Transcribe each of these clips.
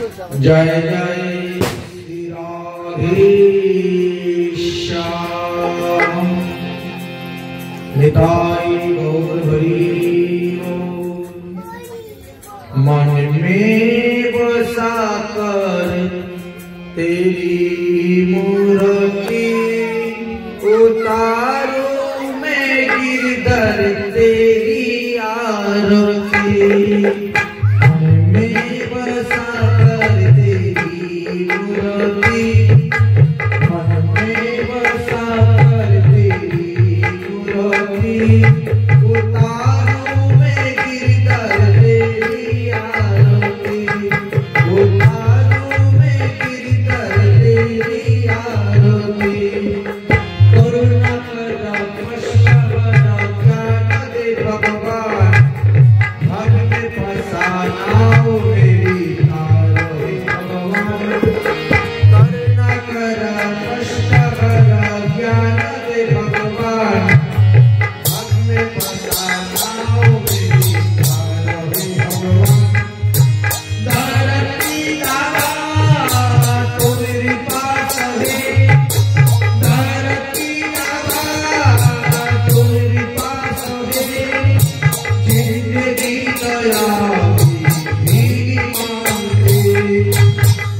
जय जय श्री राधे श्याम निताई गौर हरि मन में बसा कर तेरी मूर्ति उतारो मैं गिरधर तेरी आरती मन में बसा कर तेरी मूर्ति मन में बसा कर तेरी मूर्ति उतारो मैं गिरधर तेरी आरती उतारो मैं गिरधर तेरी आरती करुणा कर पश्चात ज्ञान दे भगवान भग में फसाना हो मेरी तारो भगवान करुणा कर पश्चात ज्ञान दे भगवान भग में फसाना हो मेरी तारो भगवान धरती दादा तो मेरी पास है धरती दादा तो मेरी पास है जिंदगी दया मेरी मांगे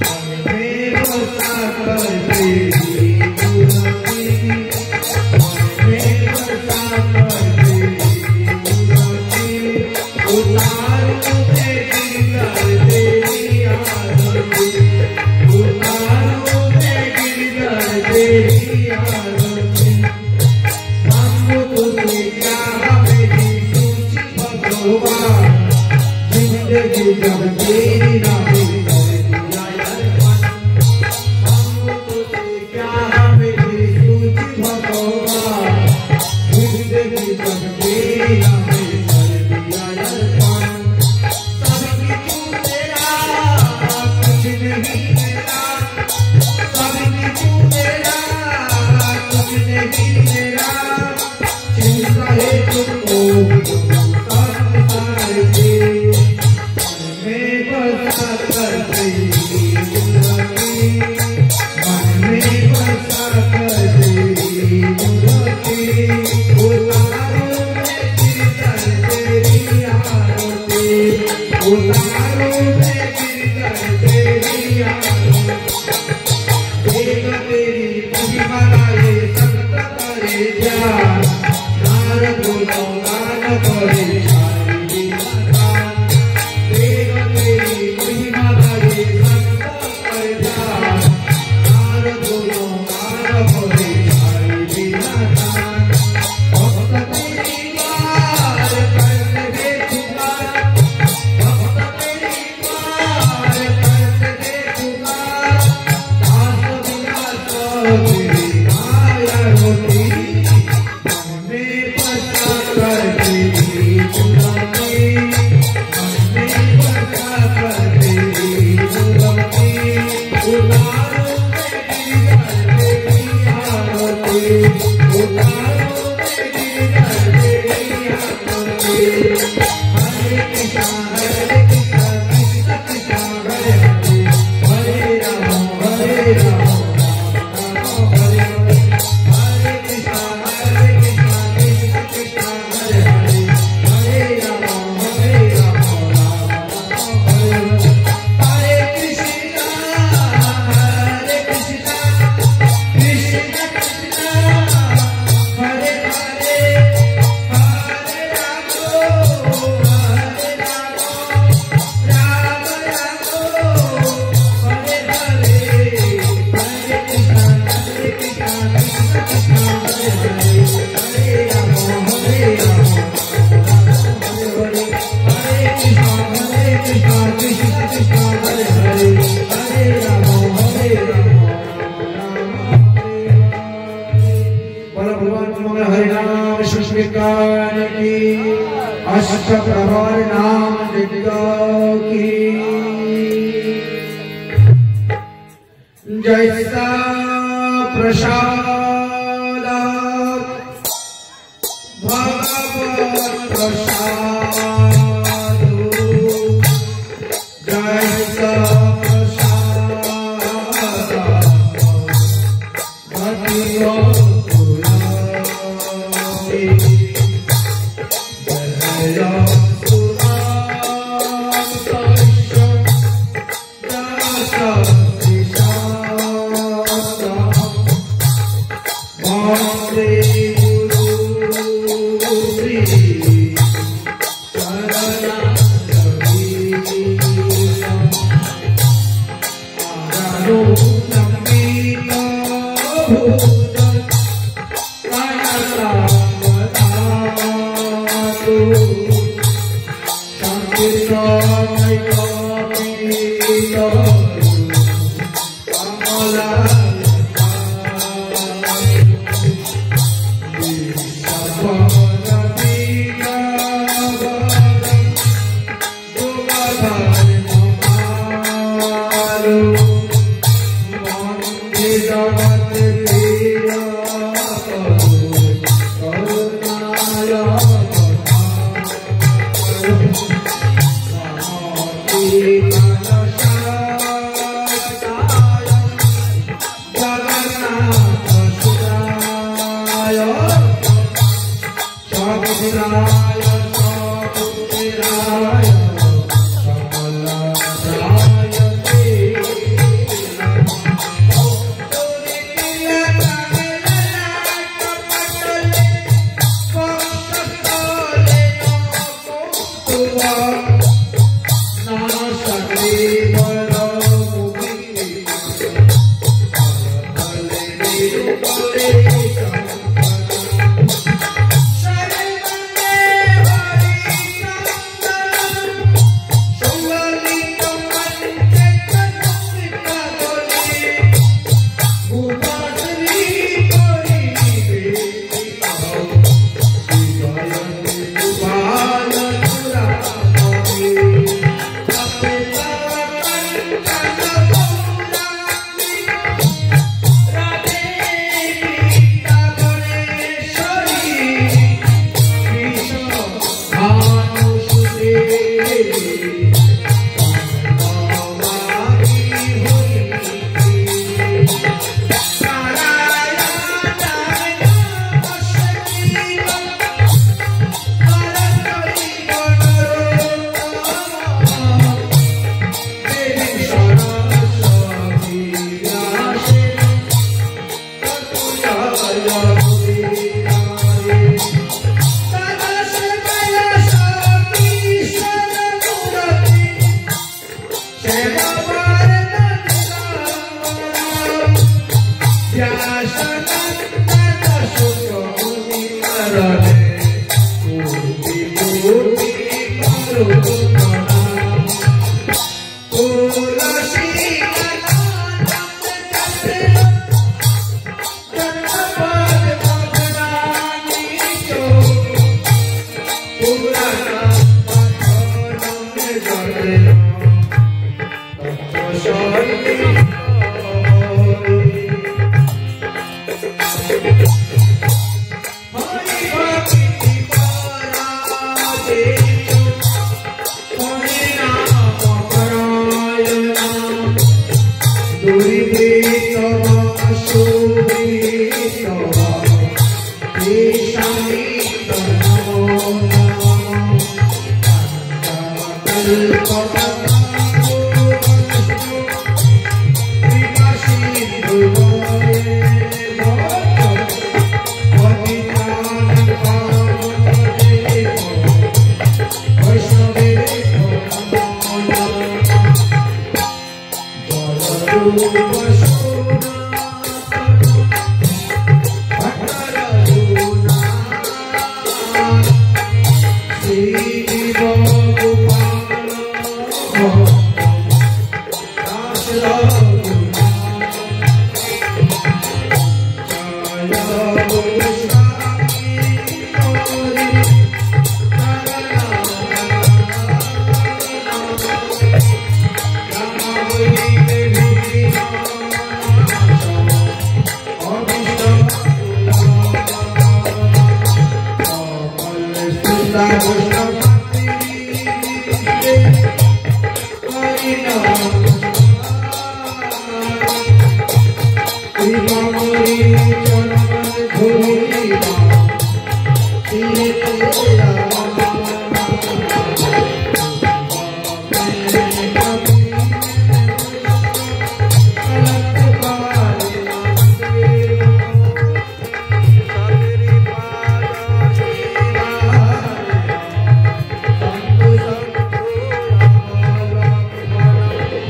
मन में बसा कर तेरी मूर्ति मन में बसा कर तेरी मूर्ति उतारो मैं गिरधर तेरी आरती उतारो मैं गिरधर तेरी आरती मांगो तुझसे क्या मेरी सूची भगवान जिंदगी जब तेरी ना मेरी कर दिया अर्पण मांगो तुझसे क्या मेरी सूची भगवान जिंदगी जब तेरी ना मेरी कर दिया अर्पण सबकी तू तेरा कुछ नहीं मेरा सबकी तू तेरा कुछ नहीं मेरा चिंता है तुमको संसार के मन में बसा कर तेरी मूर्ति मन में बसा कर तेरी मूर्ति उतारो मैं गिरधर तेरी आरती उतारो मैं गिरधर तेरी आरती देख तेरी महिमा गाए संत करे ध्यान नारद गुणों गान करे सारी विद्वान देख तेरी महिमा गाए संत करे ध्यान नारद गुणों गान करे सारी विद्वान भक्त तेरी द्वार करने दे पुकार भक्त तेरी द्वार करने दे पुकार दास विलास तेरी माया होती मन में बसा कर तेरी मूर्ति मन में बसा कर तेरी मूर्ति उतारो मैं गिरधर तेरी आरती उतारो मैं गिरधर तेरी आरती हरे कृष्णा कृष्ण कृष्ण हरे हरे हरे राम हरे राम राम हरे हरे हरे कृष्णा कृष्ण कृष्ण हरे हरे हरे राम राम हरे हरे हरे कृष्णा कृष्ण कृष्ण हरे हरे हरे राम राम राम हरे हरे हरे कृष्णा कृष्ण कृष्ण हरे हरे हरे राम राम हरे हरे हरे कृष्णा कृष्ण कृष्ण हरे हरे हरे राम राम हरे बोलो भगवान मंगल हरि नाम संकीर्तन की अष्ट प्रहर नाम जप की जैसा प्रसाद भगवत प्रसाद जैसा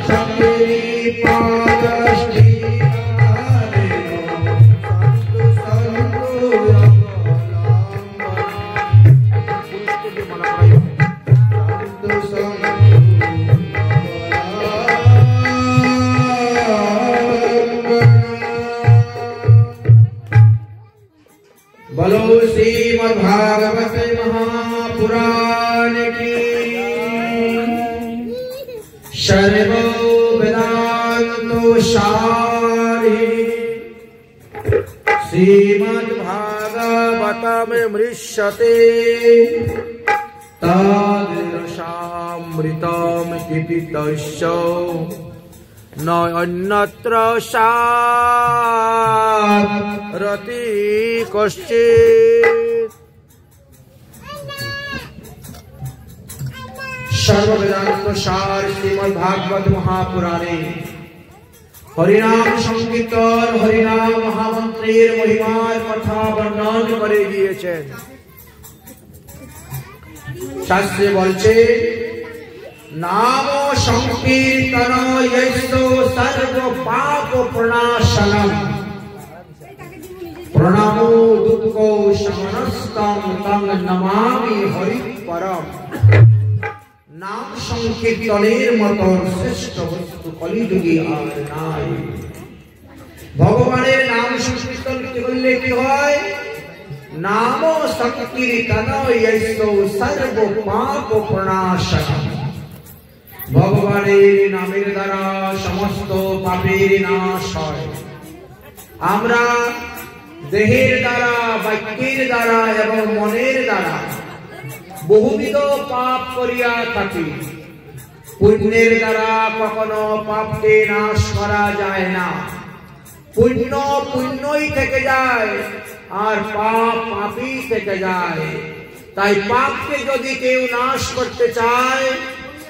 Some वेदांत सारी श्रीमद्भागवतमृष्यते तद्रसामृतम् इति तस्य न अन्यत्र सारति कश्चित्। सर्ववेदांत सार श्रीमद्भागवत महापुराणे हरिनाम संकीर्तन हरिनाम महामंत्रेर महिमार कथा वर्णन करे दिएছেন। शास्त्रे বলছে नाम संकीर्तन यस्य सर्व पाप प्रणाशनम प्रणामो दुःखो शमनस्तं तं नमामि हरि परम। नाम संकीर्तनेर मतो श्रेष्ठ वस्तु कलिजुगे आर নাই। भगवानेर नाम संकीर्तन করলে কি হয়? नाम संकीर्तन यस्य सर्व पाप प्रणाशनम भगवानेर नामेर द्वारा समस्त पापेर नाश হয়। আমরা দেহের দ্বারা বাক্যের দ্বারা এবং মনের দ্বারা বহুবিধ পাপ করিয়া থাকি। পুণ্যের দ্বারা কখনো পাপকে নাশ করা যায় না। পুণ্য পুণ্যই থেকে যায় আর পাপ পাপই থেকে যায়। তাই পাপকে যদি কেউ নাশ করতে চায়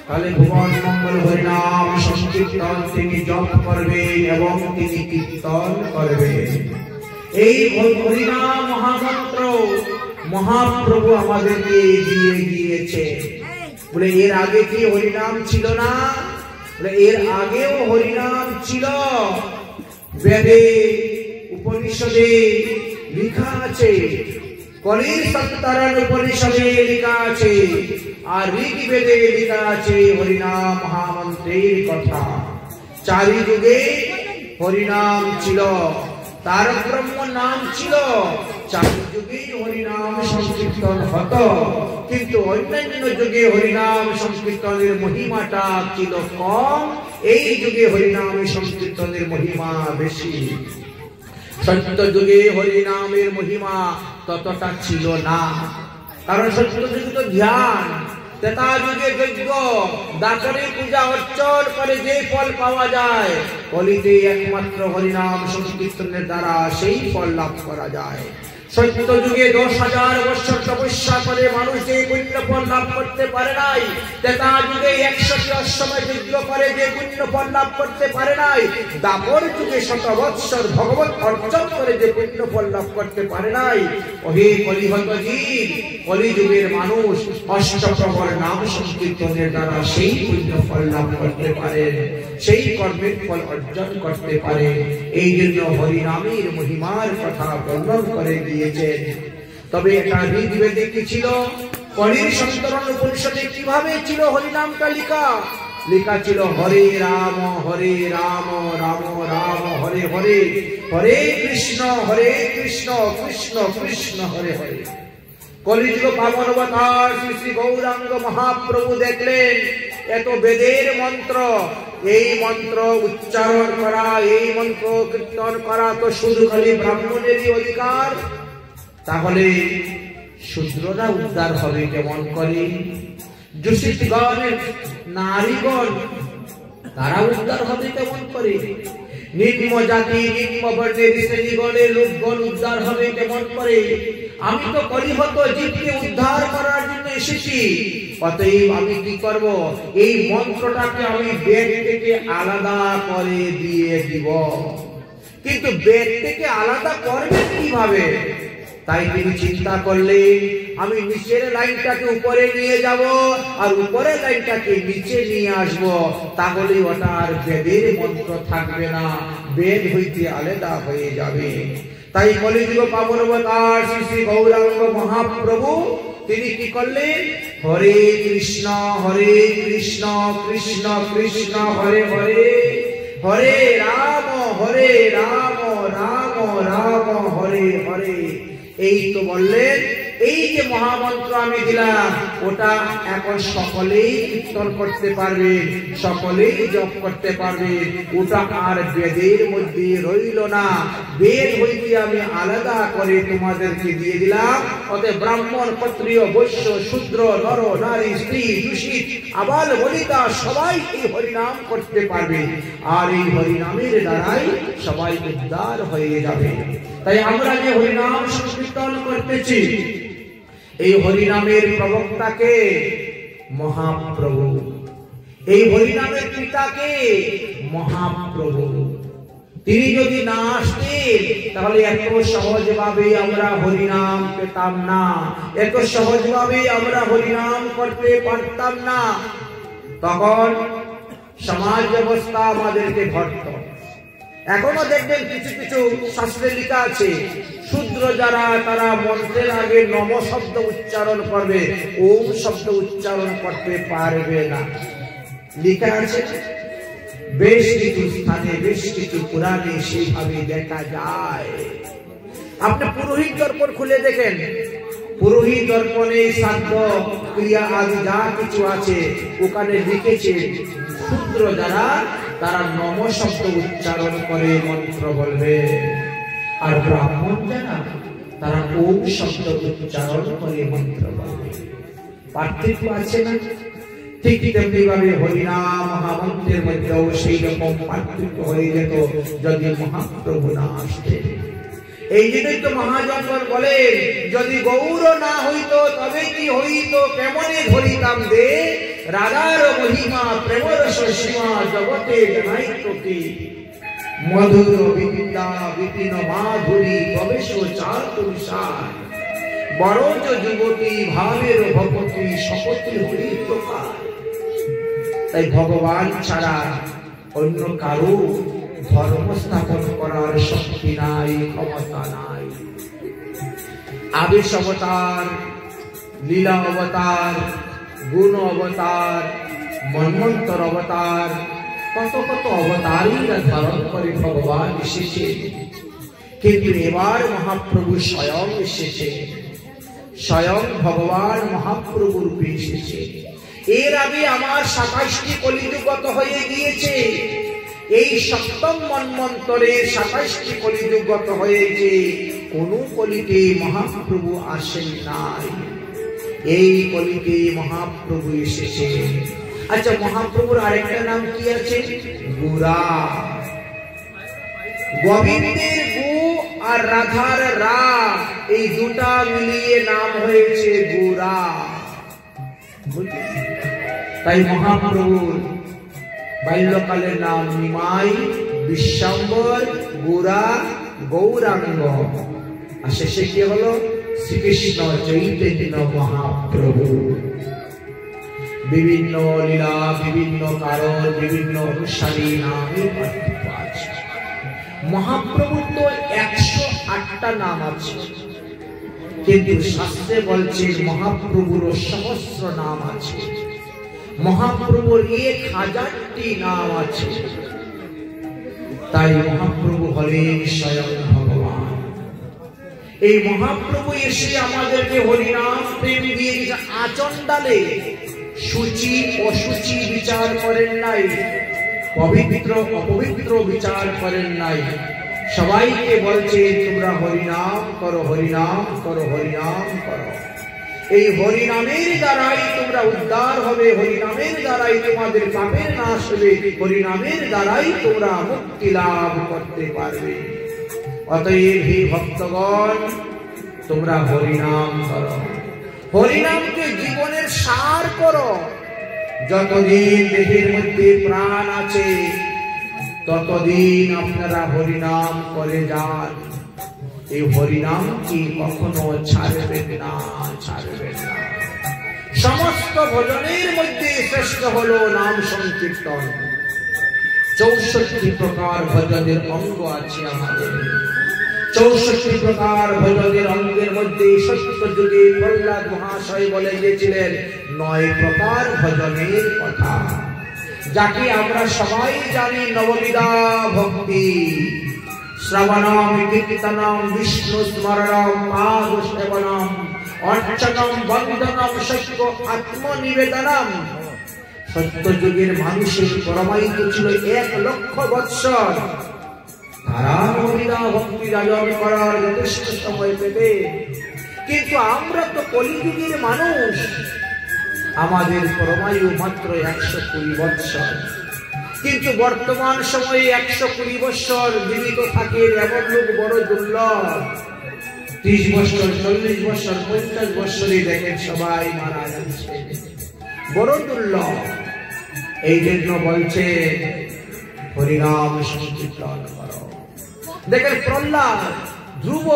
তাহলে ভুবন মঙ্গল হরিনাম সংকীর্তন তিনি জপ করবেন এবং তিনি কীর্তন করবেন। এই হরিনাম মহামন্ত্র মহাপ্রভু আমাদেরকে দিয়ে দিয়েছে। বলে এর আগে কি হরিনাম ছিল না? বলে এর আগেও হরিনাম ছিল। বেদে উপনিষদে লেখা আছে, কলির সত্তরণ উপনিষদে লেখা আছে, আর ঋগ্বেদে লেখা আছে হরিনাম মহামন্ত্রের কথা। চারি যুগে হরিনাম ছিল, তার ব্রহ্ম নাম ছিল। চারি যুগে হরিনাম সংকীর্তন হতো, কিন্তু অন্যান্য যুগে হরিনাম সংকীর্তনের মহিমাটা ছিল কম, এই যুগে হরিনাম সংকীর্তনের মহিমা বেশি। সত্য যুগে হরিনামের মহিমা ততটা ছিল না, কারণ সত্য যুগে তো ধ্যান, ত্রেতা যুগে যজ্ঞ, দাতরে পূজা অর্চন করে যে ফল পাওয়া যায়, কলিতে একমাত্র হরিনাম সংকীর্তনের দ্বারা সেই ফল লাভ করা যায়। সত্য যুগে 10,000 বছর তপস্যা করে মানুষ যে পুণ্য ফল লাভ করতে পারে নাই, ত্রেতা যুগে 100টি অশ্বমেধ যজ্ঞ করে যে পুণ্য ফল লাভ করতে পারে নাই, দ্বাপর যুগে 100 বৎসর ভগবত অর্চন করে যে পুণ্য ফল লাভ করতে পারে নাই। ওহে কলিহত জীব, কলিযুগের মানুষ অষ্টপ্রহর নাম সংকীর্তনের দ্বারা সেই পুণ্য ফল লাভ করতে পারেন, সেই কর্মের ফল অর্জন করতে পারে। এই জন্য হরিনামের মহিমার কথা বর্ণন করে দিয়েছেন। তবে এটা ঋগ্বেদে কি ছিল? কলির সন্তরণ উপনিষদে কিভাবে ছিল হরিনামটা লেখা? লেখা ছিল হরে রাম রাম রাম হরে হরে, হরে কৃষ্ণ কৃষ্ণ কৃষ্ণ হরে হরে। কলিযুগ পাবন অবতার শ্রী শ্রী গৌরাঙ্গ মহাপ্রভু দেখলেন এত বেদের মন্ত্র, এই মন্ত্র উচ্চারণ করা, এই মন্ত্র কীর্তন করা তো শুধু খালি ব্রাহ্মণেরই অধিকার, তাহলে শূদ্ররা উদ্ধার হবে কেমন করে? যোশিতগণ নারীগণ তারা উদ্ধার হবে কেমন করে? নিম্ন জাতি নিম্ন বর্ণের শ্রেণীগণের লোকগণ উদ্ধার হবে কেমন করে? আমি তো কলিহত জীবকে উদ্ধার করার জন্য এসেছি, অতএব আমি কি করব? এই মন্ত্রটাকে আমি বেদ থেকে আলাদা করে দিয়ে দিব। কিন্তু বেদ থেকে আলাদা করবে কিভাবে? তাই তিনি চিন্তা করলেন আমি নিচের লাইনটাকে উপরে নিয়ে যাব আর উপরের লাইনটাকে নিচে নিয়ে আসব, তাহলে ওটা আর বেদের মন্ত্র থাকবে না, বেদ হইতে আলাদা হয়ে যাবে। তাই কলিযুগ পাবন অবতার শ্রী শ্রী গৌরাঙ্গ মহাপ্রভু তিনি কি করলেন? হরে কৃষ্ণ কৃষ্ণ কৃষ্ণ হরে হরে, হরে রাম রাম রাম হরে হরে। এই তো বললেন এই যে মহামন্ত্র আমি দিলাম ওটা এখন সকলেই কীর্তন করতে পারবে, সকলেই জপ করতে পারবে। ওটা আর বেদের মধ্যে রইল না, বেদ হইতে আমি আলাদা করে তোমাদেরকে দিয়ে দিলাম। অতএব ব্রাহ্মণ, ক্ষত্রিয়, বৈশ্য, শূদ্র, নর, নারী, স্ত্রী, দূষিত, আবাল বনিতা সবাই এই হরিনাম করতে পারবে, আর এই হরিনামের দ্বারাই সবাই উদ্ধার হয়ে যাবে। তাই আমরা যে হরিনাম সংকীর্তন করতেছি, এই হরিনামের প্রবক্তাকে মহাপ্রভু, এই হরিনামের পিতাকে মহাপ্রভু। তিনি যদি না আসতেন তাহলে এত সহজভাবে আমরা হরিনাম পেতাম না, এত সহজভাবে আমরা হরিনাম করতে পারতাম না। তখন সমাজ ব্যবস্থা আমাদেরকে ঘটত। এখনো দেখবেন কিছু কিছু শাস্ত্রে লেখা আছে, শূদ্র যারা তারা মন্ত্রের আগে নম শব্দ উচ্চারণ করবে, ওম শব্দ উচ্চারণ করতে পারবে না, লেখা আছে। বেশ কিছু স্থানে, বেশ কিছু পুরাণে সেইভাবে দেখা যায়। আপনি পুরোহিত দর্পণ খুলে দেখেন, পুরোহিত দর্পণে শ্রাদ্ধ ক্রিয়া আদি যা কিছু আছে ওখানে লিখেছে শূদ্র যারা তারা নম শব্দ উচ্চারণ করে মন্ত্র বলবে, আর ব্রাহ্মণ যারা তারা ওম শব্দ উচ্চারণ করে মন্ত্র বলবে। পার্থক্য আছে না? ঠিক তেমনি ভাবে হরিনাম মহামন্ত্রের মধ্যেও সেই রকম পার্থক্য হয়ে যেত যদি মহাপ্রভু না আসতেন। এই জন্যই তো মহাজনগণ বলেন, যদি গৌর না হইত তবে কি হইত, কেমনে ধরিতাম দে রাধার মহিমা প্রেমরস সীমা জগতে জানাইত কি। মধুর বিদ্যা বিপিন মাধুরী প্রবেশ চার তুষার, বরজ যুবতী ভাবের ভগবতী শপথি হরি প্রকার। তাই ভগবান ছাড়া অন্য কারো ধর্ম স্থাপন করার শক্তি নাই, ক্ষমতা নাই। আবেশ অবতার, লীলা অবতার, গুণ অবতার, মন্বন্তর অবতার, কত কত অবতারই ধারণ করে ভগবান এসেছে। কিন্তু এবার মহাপ্রভু স্বয়ং এসেছে, স্বয়ং ভগবান মহাপ্রভু রূপে এসেছে। এর আগে আমার ২৭টি কলিযুগত হয়ে গিয়েছে, এই সপ্তম মন্বন্তরে ২৭টি কলিযুগত হয়েছে, কোন কলিতে মহাপ্রভু আসেন নাই। এই কলিতে মহাপ্রভু এসেছে। আচ্ছা, মহাপ্রভুর আরেকটা নাম কি আছে? গুরা। গোবিন্দের গু আর রাধার রা, এই দুটা মিলিয়ে নাম হয়েছে গুরা। তাই মহাপ্রভুর বাল্যকালের নাম নিমাই, বিশ্বম্বর, গুরা, গৌরাঙ্গ, আর শেষে কি হলো? শ্রীকৃষ্ণ চৈতন্য মহাপ্রভু। বিভিন্ন লীলা, বিভিন্ন কারণ, বিভিন্ন অনুসারী নামে পার্থক্য আছে। মহাপ্রভুর তো ১০৮টা নাম আছে, কিন্তু শাস্ত্রে বলছে মহাপ্রভুর সহস্র নাম আছে, মহাপ্রভুর ১০০০টি নাম আছে। তাই মহাপ্রভু হলেন স্বয়ং ভগবান। এই মহাপ্রভু এসে আমাদেরকে হরিনাম প্রেম দিয়ে আচণ্ডালে সূচি অসুচি বিচার করেন নাই, পবিত্র অপবিত্র বিচার করেন নাই। সবাইকে বলছে তোমরা হরিনাম করো, হরিনাম করো, হরিনাম করো। এই হরিনামের দ্বারাই তোমরা উদ্ধার হবে, হরিনামের দ্বারাই তোমাদের পাপের নাশ হবে, হরিনামের দ্বারাই তোমরা মুক্তি লাভ করতে পারবে। অতএব হে ভক্তগণ, তোমরা হরিনাম করো, হরিনামকে জীবনের সার করো। যতদিন দেহের মধ্যে প্রাণ আছে ততদিন আপনারা হরিনাম করে যান। এই হরিনাম কি কখনো ছাড়বেন না, ছাড়বেন না। সমস্ত ভজনের মধ্যে শ্রেষ্ঠ হলো নাম সংকীর্তন। ৬৪ প্রকার ভজনের অঙ্গ আছে আমাদের। ৬৪ প্রকার ভজনের অঙ্গের মধ্যে সত্য যুগে প্রহ্লাদ মহাশয় বলে গিয়েছিলেন ৯ প্রকার ভজনের কথা, যাকে আমরা সবাই জানি। নববিধা ভক্তি, শ্রবণম কীর্তনম বিষ্ণু স্মরণম পাদ সেবনম অর্চনম বন্দনম সত্য আত্মনিবেদনম। সত্য যুগের মানুষের পরমায়িত ছিল 1 লক্ষ বৎসর। তারা হরিনাম ভক্তি যাজন করার যথেষ্ট সময় পেতে, কিন্তু আমরা তো কলিযুগের মানুষ, আমাদের পরমায়ু মাত্র 120 বৎসর। কিন্তু বর্তমান সময়ে 120 বৎসর জীবিত থাকে এমন লোক বড় দুর্লভ। 30 বছর, 40 বছর, 50 বছরে দেখেন সবাই মারা যাচ্ছে, বড় দুর্লভ। এই জন্য বলছে হরিনাম সংকীর্তন করো। দেখেন প্রহ্লাদ, ধ্রুব,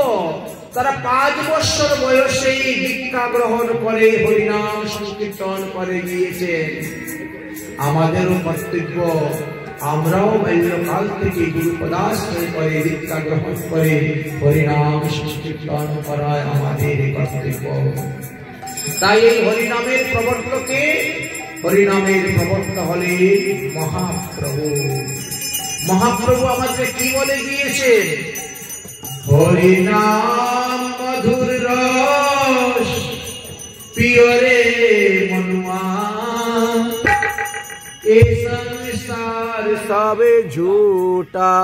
তারা 5 বছর বয়সেই দীক্ষা গ্রহণ করে হরিনাম সংকীর্তন করে গিয়েছে। আমাদেরও কর্তব্য, আমরাও বাল্যকাল থেকে গুরুপদাশ্রয় করে দীক্ষা গ্রহণ করে হরিনাম সংকীর্তন করা আমাদের কর্তব্য। তাই এই হরিনামের প্রবর্তকে, হরিনামের প্রবর্তক হলে মহাপ্রভু। মহাপ্রভু আমাদের কি বলে গিয়েছেন? হরিনাম মধুর রস পিয়রে মনুয়া, এ সংসার সবে ঝूठा।